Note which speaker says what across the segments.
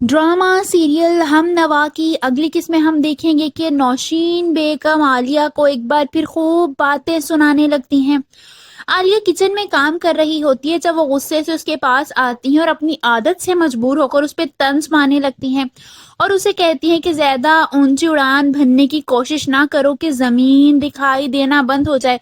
Speaker 1: Drama serial हम नवा की अगली किस्त में हम देखेंगे कि नौशीन बेगम आलिया को एक बार फिर खूब बातें सुनाने लगती हैं। आलिया किचन में काम कर रही होती है जब वो गुस्से से उसके पास आती हैं और अपनी आदत से मजबूर होकर उस पर तंज मारने लगती हैं और उसे कहती हैं कि ज्यादा ऊंची उड़ान भरने की कोशिश ना करो कि जमीन दिखाई देना बंद हो जाए।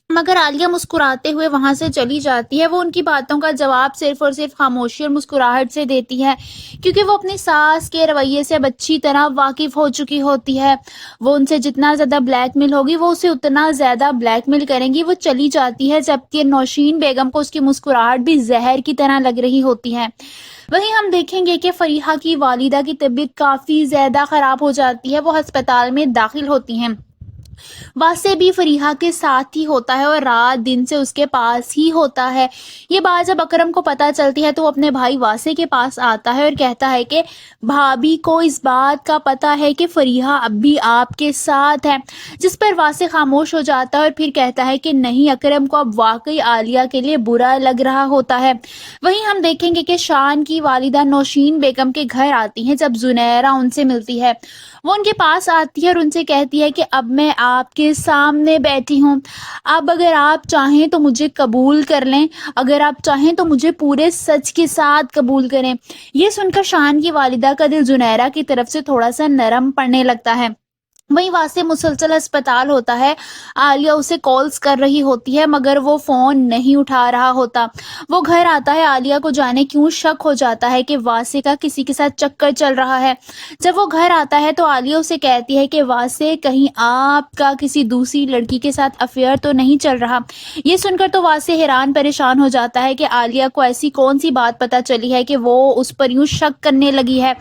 Speaker 1: मगर आलिया मुस्कुराते हुए वहां से चली जाती है। वो उनकी बातों का जवाब सिर्फ और सिर्फ खामोशी और मुस्कुराहट से देती है, क्योंकि वो अपनी सास के रवैये से अब अच्छी तरह वाकिफ हो चुकी होती है। वो उनसे जितना ज्यादा ब्लैकमेल होगी वो उसे उतना ज्यादा ब्लैकमेल करेंगी। वो चली जाती है जबकि नौशीन बेगम को उसकी मुस्कुराहट भी जहर की तरह लग रही होती है। वहीं हम देखेंगे कि फरीहा की वालिदा की तबीयत काफी ज्यादा खराब हो जाती है। वो अस्पताल में दाखिल होती हैं। वासे भी फरीहा के साथ ही होता है और रात दिन से उसके पास ही होता है। ये बात जब अकरम को पता चलती है तो वो अपने भाई वासे के पास आता है और कहता है कि भाभी को इस बात का पता है कि फरीहा अब भी आपके साथ है। जिस पर वासे खामोश हो जाता है और फिर कहता है कि नहीं, अकरम को अब वाकई आलिया के लिए बुरा लग रहा होता है। वहीं हम देखेंगे कि शान की वालिदा नौशीन बेगम के घर आती हैं जब जुनैरा उनसे मिलती है। वो उनके पास आती है और उनसे कहती है कि अब मैं आपके सामने बैठी हूँ। अब अगर आप चाहें तो मुझे कबूल कर लें, अगर आप चाहें तो मुझे पूरे सच के साथ कबूल करें। ये सुनकर शान की वालिदा का दिल जुनैरा की तरफ से थोड़ा सा नरम पड़ने लगता है। वहीं वासे मुसलसल अस्पताल होता है। आलिया उसे कॉल्स कर रही होती है मगर वो फोन नहीं उठा रहा होता। वो घर आता है। आलिया को जाने क्यों शक हो जाता है कि वासे का किसी के साथ चक्कर चल रहा है। जब वो घर आता है तो आलिया उसे कहती है कि वासे, कहीं आपका किसी दूसरी लड़की के साथ अफेयर तो नहीं चल रहा। ये सुनकर तो वासे हैरान परेशान हो जाता है कि आलिया को ऐसी कौन सी बात पता चली है कि वो उस पर यूं शक करने लगी है।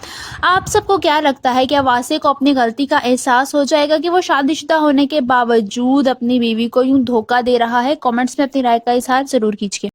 Speaker 1: आप सबको क्या लगता है, क्या वासे को अपनी गलती का एहसास हो जाएगा कि वो शादीशुदा होने के बावजूद अपनी बीवी को यूं धोखा दे रहा है? कमेंट्स में अपनी राय का इजहार जरूर कीजिए।